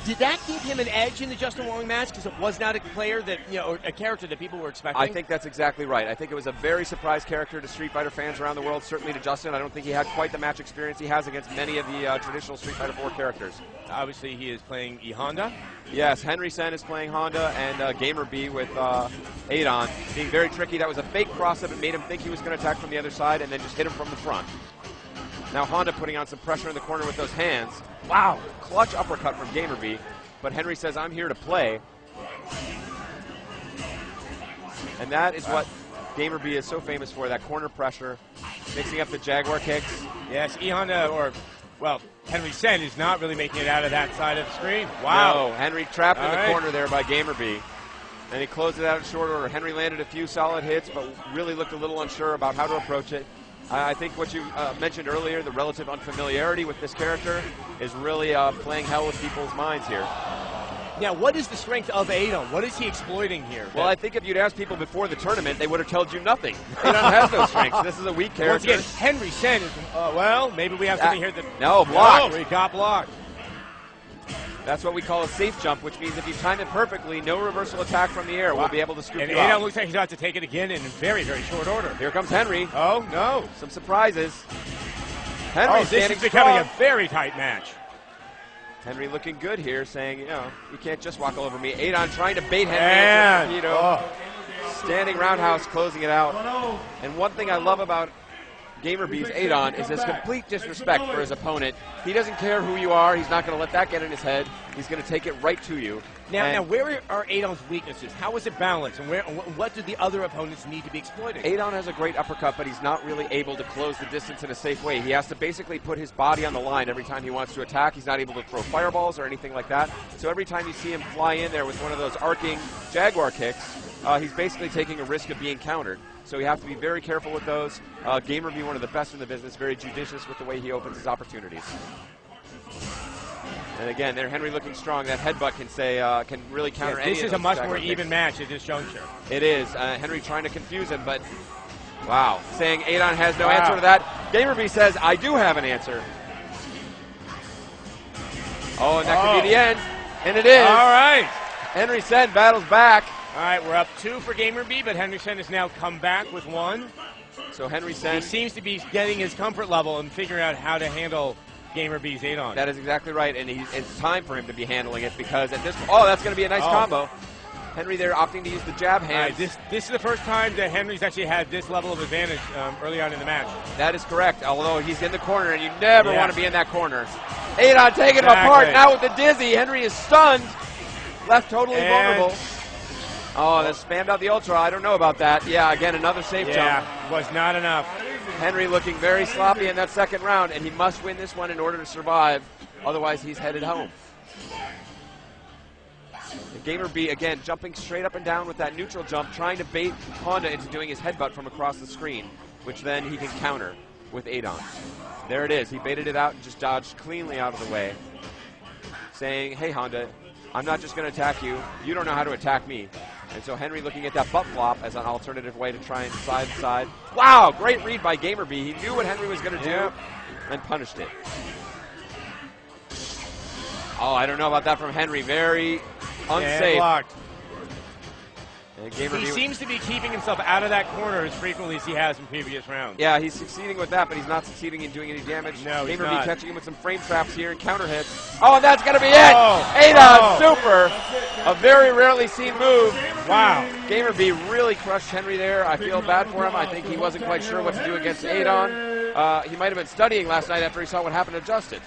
Did that give him an edge in the Justin Wong match because it was not a player that, or a character that people were expecting? I think that's exactly right. I think it was a very surprise character to Street Fighter fans around the world, certainly to Justin. I don't think he had quite the match experience he has against many of the traditional Street Fighter 4 characters. Obviously, he is playing Ehonda. Yes, Henry Sen is playing Honda, and Gamerbee with Adon being very tricky. That was a fake cross-up. It made him think he was going to attack from the other side and then just hit him from the front. Now Honda putting on some pressure in the corner with those hands. Wow, clutch uppercut from Gamerbee. But Henry says, I'm here to play. And that is what Gamerbee is so famous for, that corner pressure, mixing up the Jaguar kicks. Yes, Ehonda, Henry Sen is not really making it out of that side of the screen. Wow. No, Henry trapped in the corner there by Gamerbee. And he closed it out in short order. Henry landed a few solid hits, but really looked a little unsure about how to approach it. I think what you mentioned earlier, the relative unfamiliarity with this character, is really playing hell with people's minds here. Now, what is the strength of Adon? What is he exploiting here? Well, I think if you'd asked people before the tournament, they would have told you nothing. Adon has no strengths. This is a weak character. Once again, Henry Sen is, maybe we have something here that... No, blocked. No, he got blocked. That's what we call a safe jump, which means if you time it perfectly, no reversal attack from the air will be able to scoop you out. And Adon looks like he's about to take it again in very, very short order. Here comes Henry. Oh, no. Some surprises. Henry this is becoming a very tight match. Henry looking good here, saying, you can't just walk all over me. Adon trying to bait Henry. Standing roundhouse, closing it out. And one thing I love about Gamerbee's Adon is his complete disrespect for his opponent. He doesn't care who you are. He's not going to let that get in his head. He's going to take it right to you. Now, where are Adon's weaknesses? How is it balanced? And what do the other opponents need to be exploiting? Adon has a great uppercut, but he's not really able to close the distance in a safe way. He has to basically put his body on the line every time he wants to attack. He's not able to throw fireballs or anything like that. So every time you see him fly in there with one of those arcing Jaguar kicks, he's basically taking a risk of being countered. So you have to be very careful with those. Gamerbee, one of the best in the business, very judicious with the way he opens his opportunities. And again, there Henry looking strong. That headbutt can really counter any of those. This is a much more even match at this juncture. It is. Henry trying to confuse him, but wow, saying Adon has no answer to that. Gamerbee says, I do have an answer. Oh, and that could be the end. And it is. All right. Henry Sen battles back. All right, we're up 2 for Gamerbee, but Henry Sen has now come back with 1. So Henry Sen... He seems to be getting his comfort level and figuring out how to handle Gamerbee's Adon. That is exactly right, and it's time for him to be handling it because at this... Oh, that's going to be a nice combo. Henry there opting to use the jab hands. Right, this is the first time that Henry's actually had this level of advantage early on in the match. That is correct, although he's in the corner, and you never want to be in that corner. Adon taking him apart, now with the dizzy. Henry is stunned, left totally vulnerable. Oh, they spammed out the Ultra. I don't know about that. Yeah, again, another safe jump. Yeah, was not enough. Henry looking very sloppy in that second round, and he must win this one in order to survive. Otherwise, he's headed home. Gamerbee, again, jumping straight up and down with that neutral jump, trying to bait Honda into doing his headbutt from across the screen, which then he can counter with Adon. There it is. He baited it out and just dodged cleanly out of the way, saying, hey, Honda, I'm not just going to attack you. You don't know how to attack me. And so Henry looking at that butt flop as an alternative way to try and side. Wow, great read by Gamerbee. He knew what Henry was going to do and punished it. Oh, I don't know about that from Henry. Very unsafe. Blocked. And he seems to be keeping himself out of that corner as frequently as he has in previous rounds. Yeah, he's succeeding with that, but he's not succeeding in doing any damage. No, he's Gamerbee not. catching him with some frame traps here and counter hits. Oh, and that's going to be it! Adon, super! A very rarely seen move. Wow. Gamerbee really crushed Henry there. I feel bad for him. I think he wasn't quite sure what to do against Adon. He might have been studying last night after he saw what happened to Justin.